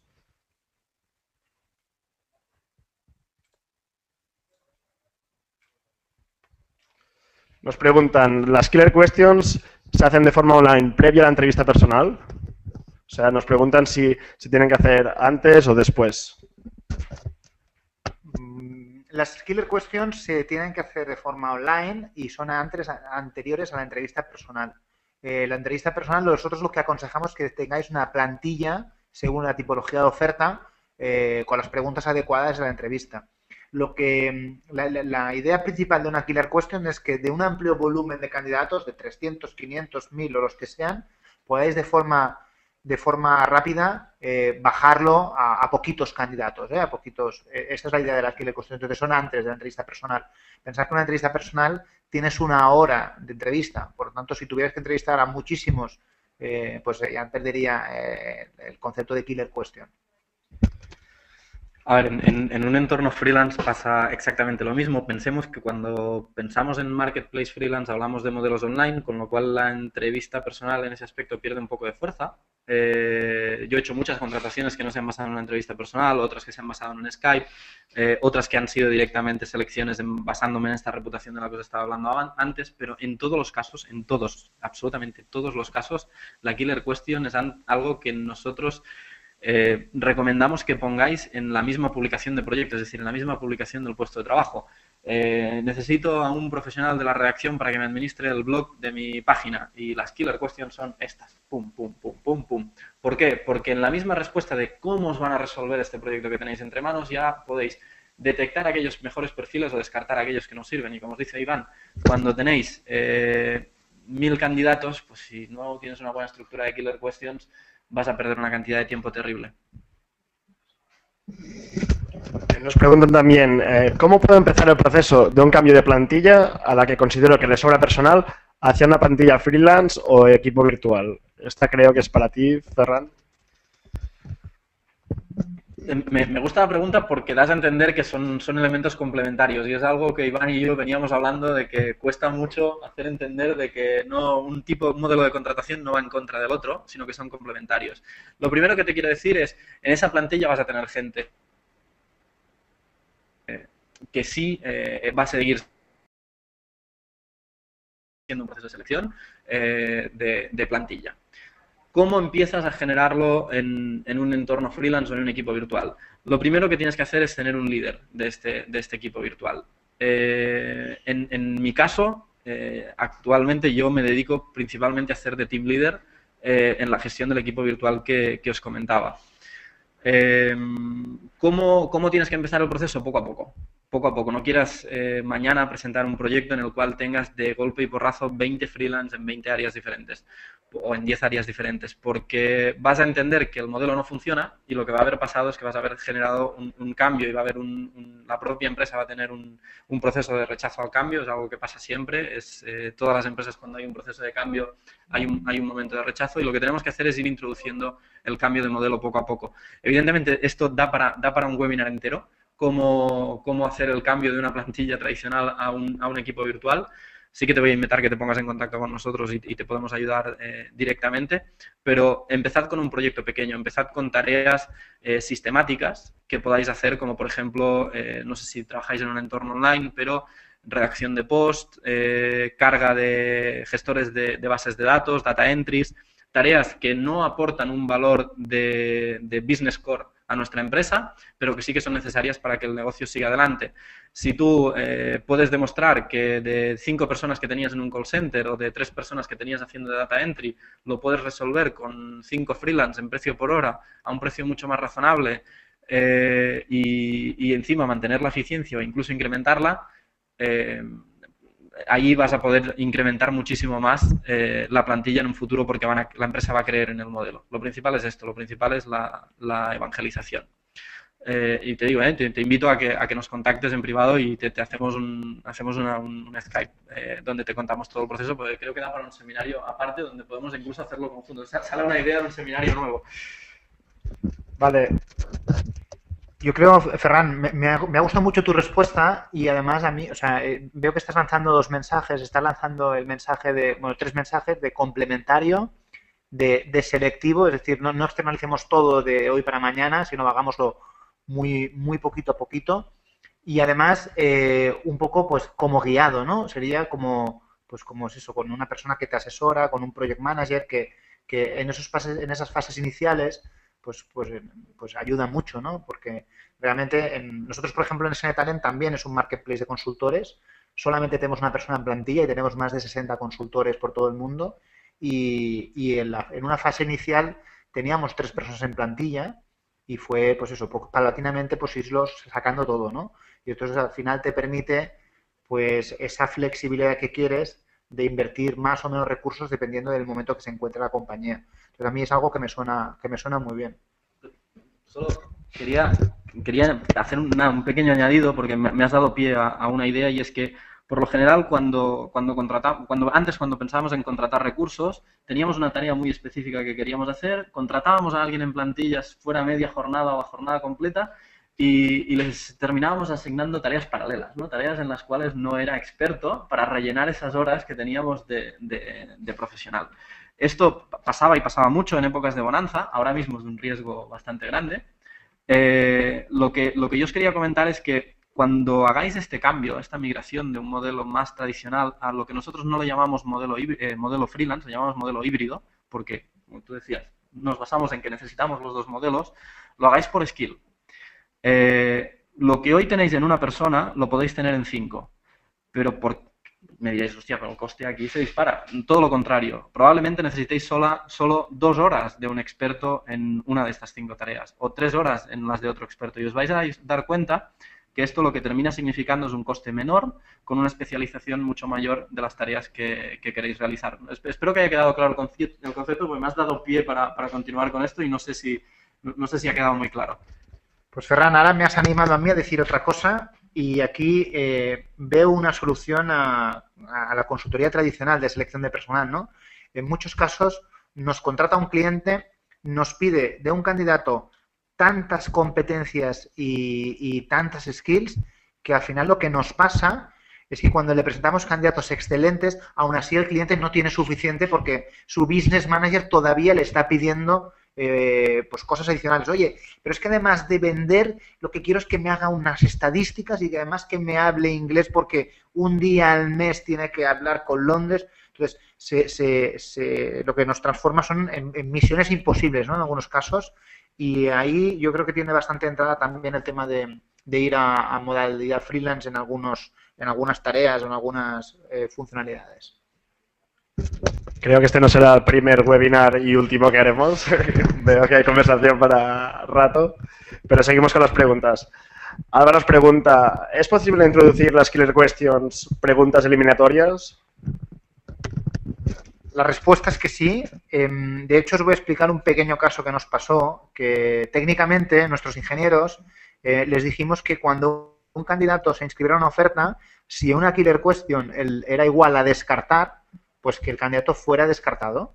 Nos preguntan, ¿las killer questions se hacen de forma online previa a la entrevista personal? O sea, nos preguntan si tienen que hacer antes o después. Las killer questions se tienen que hacer de forma online y son anteriores a la entrevista personal. La entrevista personal, nosotros lo que aconsejamos es que tengáis una plantilla según la tipología de oferta con las preguntas adecuadas a la entrevista. La idea principal de una killer question es que de un amplio volumen de candidatos, de 300, 500, 1000 o los que sean, podáis de forma rápida bajarlo a poquitos candidatos, a poquitos. Esta es la idea de la killer question. Entonces son antes de la entrevista personal. Pensad que una entrevista personal tienes 1 hora de entrevista. Por lo tanto, si tuvieras que entrevistar a muchísimos, pues ya perdería el concepto de killer question. A ver, en un entorno freelance pasa exactamente lo mismo. Pensemos que cuando pensamos en Marketplace Freelance hablamos de modelos online, con lo cual la entrevista personal en ese aspecto pierde un poco de fuerza. Yo he hecho muchas contrataciones que no se han basado en una entrevista personal, otras que se han basado en un Skype, otras que han sido directamente selecciones basándome en esta reputación de la que os estaba hablando antes, pero en todos los casos, absolutamente todos los casos, la killer question es algo que nosotros recomendamos que pongáis en la misma publicación de proyecto, es decir, en la misma publicación del puesto de trabajo. Necesito a un profesional de la redacción para que me administre el blog de mi página y las killer questions son estas. Pum, pum, pum, pum, pum. ¿Por qué? Porque en la misma respuesta de cómo os van a resolver este proyecto que tenéis entre manos ya podéis detectar aquellos mejores perfiles o descartar aquellos que no sirven. Y como os dice Iván, cuando tenéis 1000 candidatos, pues si no tienes una buena estructura de killer questions, vas a perder una cantidad de tiempo terrible. Nos preguntan también, ¿cómo puedo empezar el proceso de un cambio de plantilla a la que considero que le sobra personal hacia una plantilla freelance o equipo virtual? Esta creo que es para ti, Ferran. Me gusta la pregunta porque das a entender que son elementos complementarios y es algo que Iván y yo veníamos hablando de que cuesta mucho hacer entender de que un modelo de contratación no va en contra del otro, sino que son complementarios. Lo primero que te quiero decir es, en esa plantilla vas a tener gente que sí va a seguir siendo un proceso de selección de plantilla. ¿Cómo empiezas a generarlo en un entorno freelance o en un equipo virtual? Lo primero que tienes que hacer es tener un líder de este equipo virtual. En mi caso, actualmente yo me dedico principalmente a ser de team leader en la gestión del equipo virtual que os comentaba. ¿Cómo tienes que empezar el proceso? Poco a poco. Poco a poco. No quieras mañana presentar un proyecto en el cual tengas de golpe y porrazo 20 freelance en 20 áreas diferentes o en 10 áreas diferentes, porque vas a entender que el modelo no funciona y lo que va a haber pasado es que vas a haber generado un cambio y va a haber la propia empresa va a tener un proceso de rechazo al cambio, es algo que pasa siempre, todas las empresas cuando hay un proceso de cambio hay un momento de rechazo y lo que tenemos que hacer es ir introduciendo el cambio de modelo poco a poco. Evidentemente esto da para un webinar entero, cómo hacer el cambio de una plantilla tradicional a un equipo virtual. Sí que te voy a invitar que te pongas en contacto con nosotros y te podemos ayudar directamente, pero empezad con un proyecto pequeño, empezad con tareas sistemáticas que podáis hacer, como por ejemplo, no sé si trabajáis en un entorno online, pero redacción de post, carga de gestores de bases de datos, data entries, tareas que no aportan un valor de business core a nuestra empresa, pero que sí que son necesarias para que el negocio siga adelante. Si tú puedes demostrar que de 5 personas que tenías en un call center o de 3 personas que tenías haciendo data entry, lo puedes resolver con 5 freelance en precio por hora a un precio mucho más razonable, y encima mantener la eficiencia o incluso incrementarla, ahí vas a poder incrementar muchísimo más la plantilla en un futuro porque la empresa va a creer en el modelo. Lo principal es esto, lo principal es la evangelización. Y te digo, te invito a que nos contactes en privado y te hacemos un Skype donde te contamos todo el proceso, porque creo que da para un seminario aparte donde podemos incluso hacerlo conjunto. O sea, sale una idea de un seminario nuevo. Vale. Yo creo, Ferran, me ha gustado mucho tu respuesta y además a mí, o sea, veo que estás lanzando dos mensajes. Estás lanzando el mensaje bueno, 3 mensajes de complementario, de selectivo, es decir, no externalicemos todo de hoy para mañana, sino hagámoslo muy poquito a poquito. Y además, un poco, pues, como guiado, ¿no? Sería como es eso, con una persona que te asesora, con un project manager que en esas fases iniciales pues ayuda mucho, ¿no? Porque realmente nosotros, por ejemplo, en SN Talent también es un marketplace de consultores. Solamente tenemos una persona en plantilla y tenemos más de 60 consultores por todo el mundo. Y en una fase inicial teníamos 3 personas en plantilla y fue, pues eso, paulatinamente pues irlos sacando todo, ¿no? Y entonces al final te permite, pues, esa flexibilidad que quieres de invertir más o menos recursos dependiendo del momento que se encuentre la compañía. Entonces a mí es algo que me suena muy bien. Solo quería hacer un pequeño añadido porque me has dado pie a una idea, y es que por lo general cuando pensábamos en contratar recursos, teníamos una tarea muy específica que queríamos hacer, contratábamos a alguien en plantillas fuera media jornada o a jornada completa y les terminábamos asignando tareas paralelas, ¿no? Tareas en las cuales no era experto para rellenar esas horas que teníamos de profesional. Esto pasaba y pasaba mucho en épocas de bonanza, ahora mismo es de un riesgo bastante grande. Lo que yo os quería comentar es que cuando hagáis este cambio, esta migración de un modelo más tradicional a lo que nosotros no lo llamamos modelo freelance, lo llamamos modelo híbrido, porque, como tú decías, nos basamos en que necesitamos los dos modelos, lo hagáis por skill. Lo que hoy tenéis en una persona lo podéis tener en 5, pero me diréis, hostia, pero el coste aquí se dispara. Todo lo contrario, probablemente necesitéis solo 2 horas de un experto en una de estas 5 tareas o 3 horas en las de otro experto, y os vais a dar cuenta que esto lo que termina significando es un coste menor con una especialización mucho mayor de las tareas que queréis realizar. Espero que haya quedado claro el concepto, porque me has dado pie para continuar con esto y no sé si ha quedado muy claro. Pues Ferran, ahora me has animado a mí a decir otra cosa y aquí veo una solución a la consultoría tradicional de selección de personal, ¿no? En muchos casos nos contrata un cliente, nos pide de un candidato tantas competencias y tantas skills que al final lo que nos pasa es que cuando le presentamos candidatos excelentes, aún así el cliente no tiene suficiente porque su business manager todavía le está pidiendo pues cosas adicionales. Oye, pero es que además de vender, lo que quiero es que me haga unas estadísticas y que además que me hable inglés porque un día al mes tiene que hablar con Londres. Entonces, lo que nos transforma son en misiones imposibles, ¿no? En algunos casos. Y ahí yo creo que tiene bastante entrada también el tema de ir a modalidad freelance en algunas tareas o en algunas funcionalidades. Creo que este no será el primer webinar y último que haremos. Veo que hay conversación para rato, pero seguimos con las preguntas. Álvaro nos pregunta, ¿es posible introducir las Killer Questions, preguntas eliminatorias? La respuesta es que sí. De hecho, os voy a explicar un pequeño caso que nos pasó, que técnicamente nuestros ingenieros les dijimos que cuando un candidato se inscribiera a una oferta, si una Killer Question era igual a descartar, pues que el candidato fuera descartado.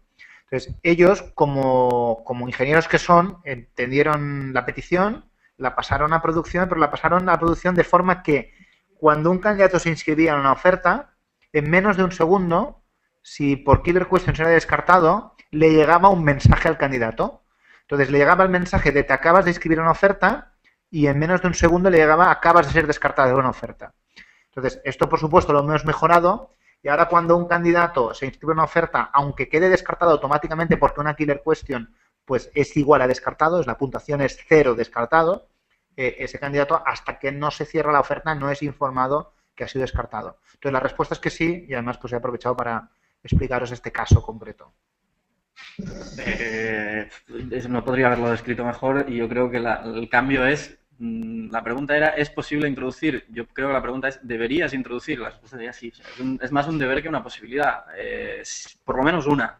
Entonces, ellos, como ingenieros que son, entendieron la petición, la pasaron a producción, pero la pasaron a producción de forma que cuando un candidato se inscribía en una oferta, en menos de un segundo, si por Killer Question era descartado, le llegaba un mensaje al candidato. Entonces, le llegaba el mensaje de te acabas de inscribir en una oferta y en menos de un segundo le llegaba acabas de ser descartado de una oferta. Entonces, esto por supuesto lo hemos mejorado. Y ahora cuando un candidato se inscribe en una oferta, aunque quede descartado automáticamente porque una Killer Question pues es igual a descartado, la puntuación es 0 descartado, ese candidato hasta que no se cierra la oferta no es informado que ha sido descartado. Entonces la respuesta es que sí, y además pues he aprovechado para explicaros este caso concreto. No podría haberlo descrito mejor y yo creo que el cambio es, la pregunta era, ¿es posible introducir? Yo creo que la pregunta es, ¿deberías introducir? La respuesta sería sí. O sea, es más un deber que una posibilidad. Por lo menos una.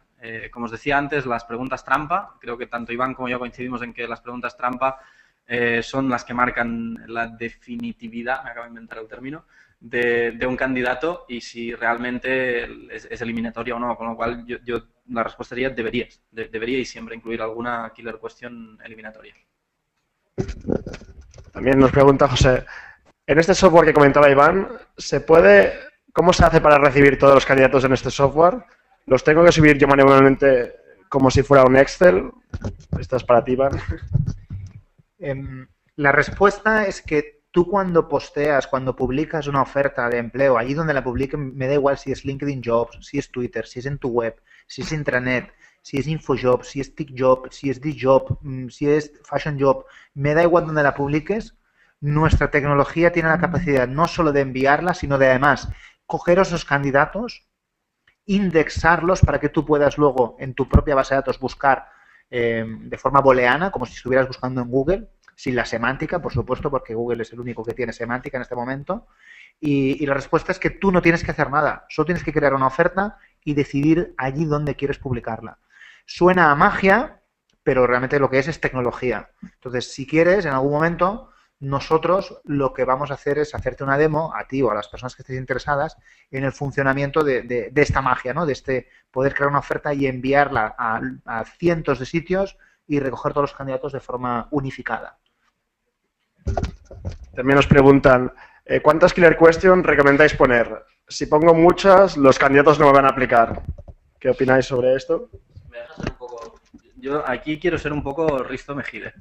Como os decía antes, las preguntas trampa, creo que tanto Iván como yo coincidimos en que las preguntas trampa son las que marcan la definitividad, me acabo de inventar el término, de un candidato y si realmente es eliminatoria o no, con lo cual la respuesta sería deberíais siempre incluir alguna killer question eliminatoria. También nos pregunta José, en este software que comentaba Iván, ¿cómo se hace para recibir todos los candidatos en este software? ¿Los tengo que subir yo manualmente como si fuera un Excel? Esta es para ti, Iván. La respuesta es que tú cuando publicas una oferta de empleo, allí donde la publiquen, me da igual si es LinkedIn Jobs, si es Twitter, si es en tu web, si es intranet, si es InfoJob, si es TickJob, si es DJob, si es FashionJob, me da igual donde la publiques, nuestra tecnología tiene la capacidad no solo de enviarla, sino de además coger esos candidatos, indexarlos para que tú puedas luego en tu propia base de datos buscar de forma booleana, como si estuvieras buscando en Google, sin la semántica, por supuesto, porque Google es el único que tiene semántica en este momento. Y la respuesta es que tú no tienes que hacer nada, solo tienes que crear una oferta y decidir allí dónde quieres publicarla. Suena a magia, pero realmente lo que es tecnología. Entonces, si quieres, en algún momento, nosotros lo que vamos a hacer es hacerte una demo a ti o a las personas que estéis interesadas en el funcionamiento de esta magia, ¿no? De poder crear una oferta y enviarla a cientos de sitios y recoger todos los candidatos de forma unificada. También nos preguntan, ¿cuántas killer questions recomendáis poner? Si pongo muchas, los candidatos no me van a aplicar. ¿Qué opináis sobre esto? Me dejas ser un poco... Yo aquí quiero ser un poco Risto Mejide.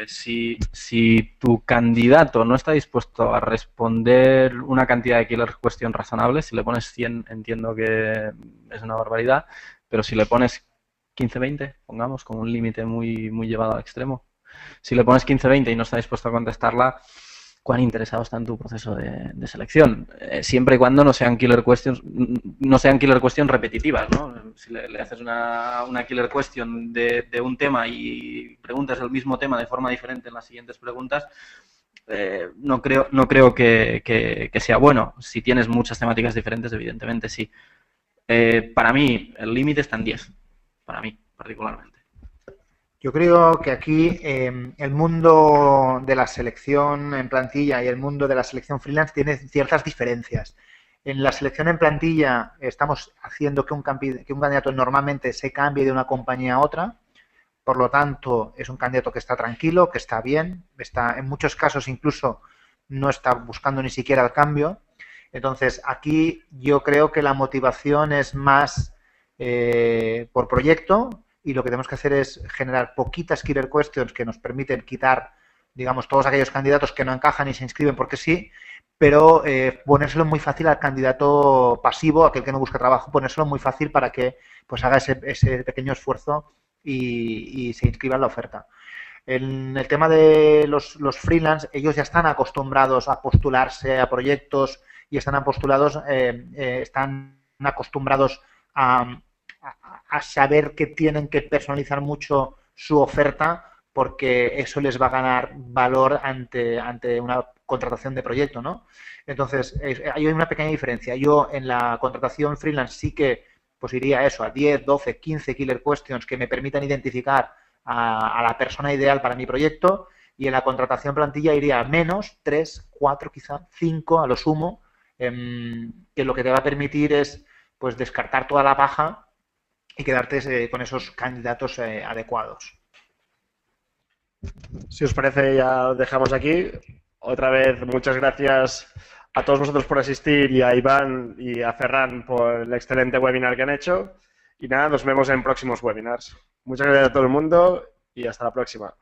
Si tu candidato no está dispuesto a responder una cantidad de killer questions razonables, si le pones 100 entiendo que es una barbaridad, pero si le pones 15-20, pongamos, con un límite muy, muy llevado al extremo, si le pones 15-20 y no está dispuesto a contestarla, ¿cuán interesado está en tu proceso de selección? Siempre y cuando no sean killer questions repetitivas, ¿no? Si le haces una killer question de un tema y preguntas el mismo tema de forma diferente en las siguientes preguntas, no creo que sea bueno. Si tienes muchas temáticas diferentes, evidentemente sí. Para mí, el límite está en 10. Para mí, particularmente. Yo creo que aquí el mundo de la selección en plantilla y el mundo de la selección freelance tiene ciertas diferencias. En la selección en plantilla estamos haciendo que un candidato normalmente se cambie de una compañía a otra. Por lo tanto, es un candidato que está tranquilo, que está bien, en muchos casos incluso no está buscando ni siquiera el cambio. Entonces, aquí yo creo que la motivación es más por proyecto. Y lo que tenemos que hacer es generar poquitas killer questions que nos permiten quitar, digamos, todos aquellos candidatos que no encajan y se inscriben porque sí, pero ponérselo muy fácil al candidato pasivo, aquel que no busca trabajo, ponérselo muy fácil para que pues haga ese pequeño esfuerzo y se inscriba en la oferta. En el tema de los freelance, ellos ya están acostumbrados a postularse a proyectos y están acostumbrados a saber que tienen que personalizar mucho su oferta porque eso les va a ganar valor ante una contratación de proyecto, ¿no? Entonces, hay una pequeña diferencia. Yo en la contratación freelance sí que pues iría eso, a 10, 12, 15 killer questions que me permitan identificar a la persona ideal para mi proyecto, y en la contratación plantilla iría a menos, 3, 4, quizá 5 a lo sumo, que lo que te va a permitir es pues descartar toda la paja y quedarte con esos candidatos adecuados. Si os parece, ya dejamos aquí. Otra vez, muchas gracias a todos vosotros por asistir y a Iván y a Ferran por el excelente webinar que han hecho. Y nada, nos vemos en próximos webinars. Muchas gracias a todo el mundo y hasta la próxima.